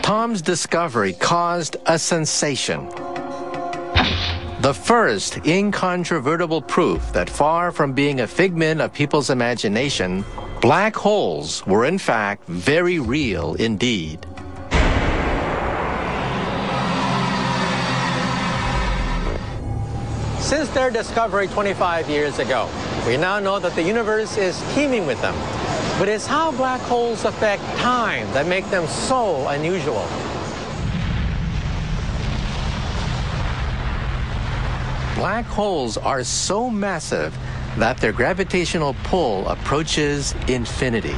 Tom's discovery caused a sensation. The first incontrovertible proof that far from being a figment of people's imagination, black holes were in fact very real indeed. Since their discovery 25 years ago, we now know that the universe is teeming with them. But it's how black holes affect time that make them so unusual. Black holes are so massive that their gravitational pull approaches infinity.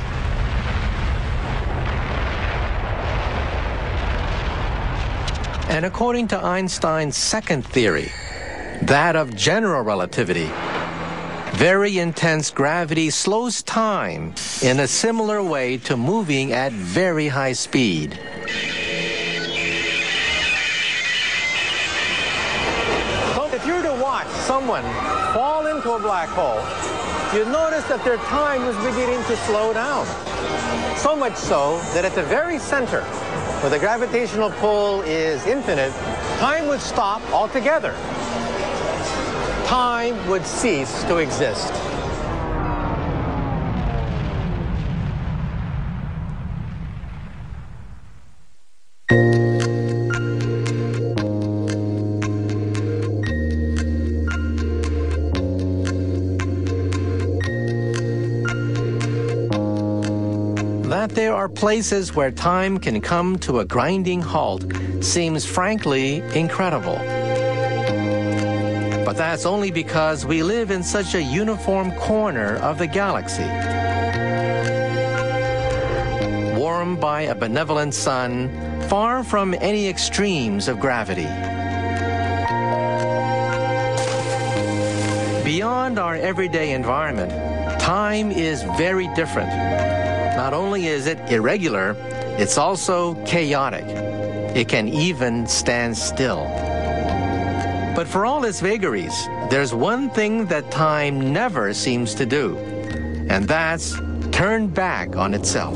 And according to Einstein's second theory, that of general relativity, very intense gravity slows time in a similar way to moving at very high speed. So if you were to watch someone fall into a black hole, you'd notice that their time was beginning to slow down. So much so that at the very center, where the gravitational pull is infinite, time would stop altogether. Time would cease to exist. That there are places where time can come to a grinding halt seems frankly incredible. But that's only because we live in such a uniform corner of the galaxy. Warmed by a benevolent sun, far from any extremes of gravity. Beyond our everyday environment, time is very different. Not only is it irregular, it's also chaotic. It can even stand still. But for all its vagaries, there's one thing that time never seems to do, and that's turn back on itself.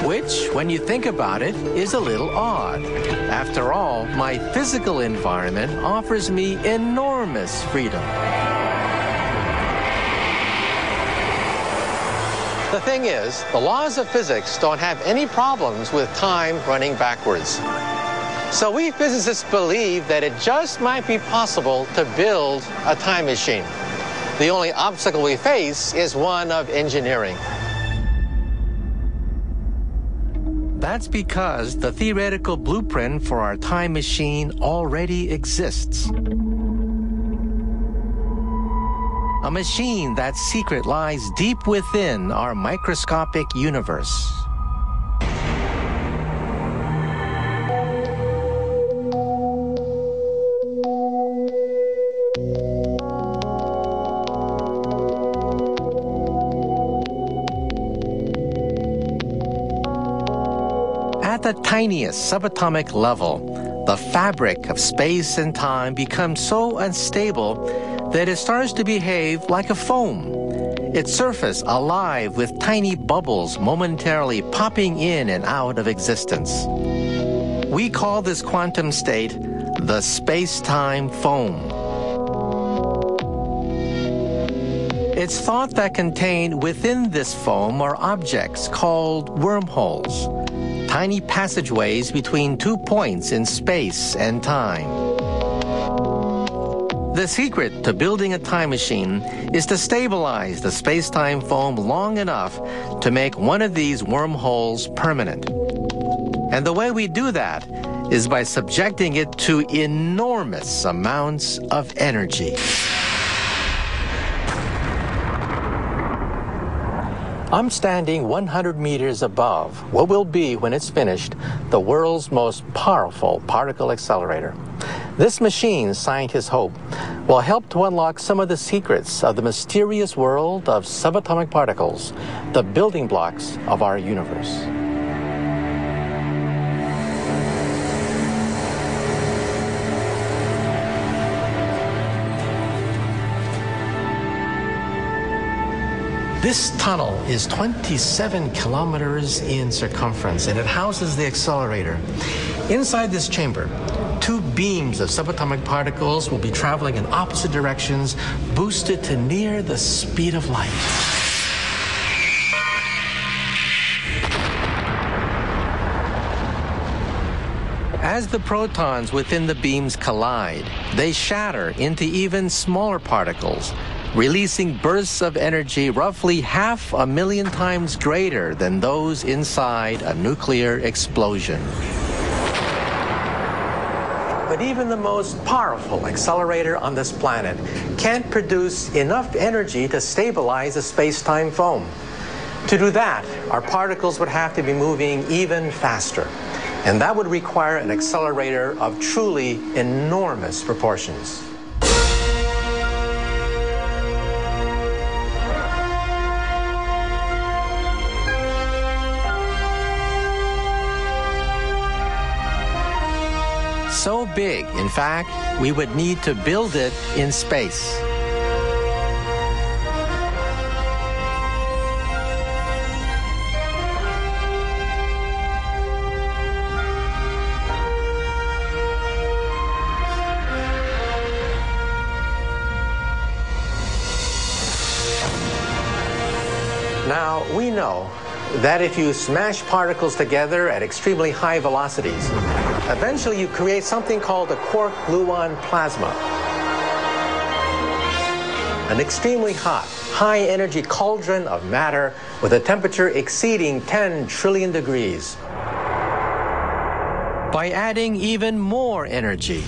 Which, when you think about it, is a little odd. After all, my physical environment offers me enormous freedom. The thing is, the laws of physics don't have any problems with time running backwards. So we physicists believe that it just might be possible to build a time machine. The only obstacle we face is one of engineering. That's because the theoretical blueprint for our time machine already exists. A machine that secret lies deep within our microscopic universe. At the tiniest subatomic level, the fabric of space and time becomes so unstable that it starts to behave like a foam, its surface alive with tiny bubbles momentarily popping in and out of existence. We call this quantum state the space-time foam. It's thought that contained within this foam are objects called wormholes, tiny passageways between 2 points in space and time. The secret to building a time machine is to stabilize the space-time foam long enough to make one of these wormholes permanent. And the way we do that is by subjecting it to enormous amounts of energy. I'm standing 100 meters above what will be, when it's finished, the world's most powerful particle accelerator. This machine, scientists hope, will help to unlock some of the secrets of the mysterious world of subatomic particles, the building blocks of our universe. This tunnel is 27 kilometers in circumference, and it houses the accelerator. Inside this chamber, two beams of subatomic particles will be traveling in opposite directions, boosted to near the speed of light. As the protons within the beams collide, they shatter into even smaller particles, releasing bursts of energy roughly 500,000 times greater than those inside a nuclear explosion. But even the most powerful accelerator on this planet can't produce enough energy to stabilize a space-time foam. To do that, our particles would have to be moving even faster. And that would require an accelerator of truly enormous proportions. So big, in fact, we would need to build it in space. Now, we know that if you smash particles together at extremely high velocities, eventually you create something called a quark-gluon plasma. An extremely hot, high-energy cauldron of matter with a temperature exceeding 10 trillion degrees. By adding even more energy,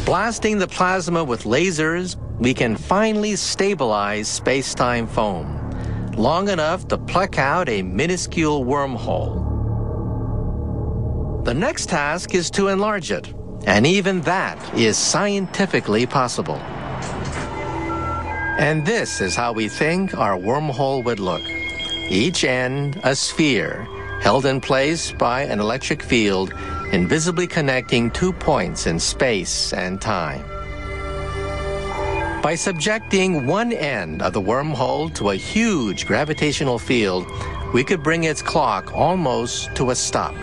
blasting the plasma with lasers, we can finally stabilize space-time foam, long enough to pluck out a minuscule wormhole. The next task is to enlarge it, and even that is scientifically possible. And this is how we think our wormhole would look. Each end a sphere, held in place by an electric field, invisibly connecting 2 points in space and time. By subjecting one end of the wormhole to a huge gravitational field, we could bring its clock almost to a stop.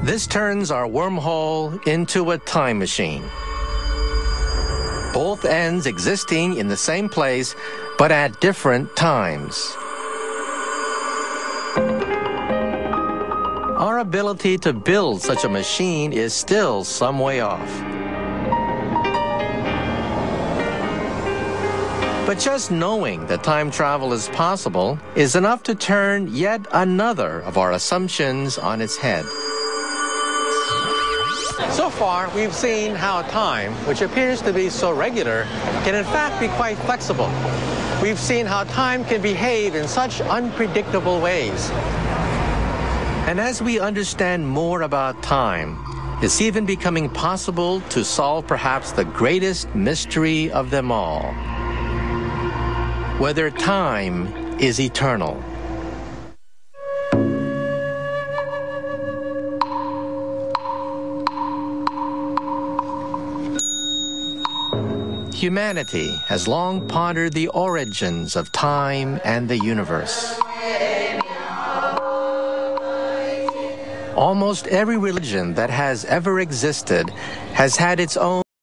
This turns our wormhole into a time machine. Both ends existing in the same place, but at different times. Our ability to build such a machine is still some way off. But just knowing that time travel is possible is enough to turn yet another of our assumptions on its head. So far, we've seen how time, which appears to be so regular, can in fact be quite flexible. We've seen how time can behave in such unpredictable ways. And as we understand more about time, it's even becoming possible to solve perhaps the greatest mystery of them all: whether time is eternal. Humanity has long pondered the origins of time and the universe. Almost every religion that has ever existed has had its own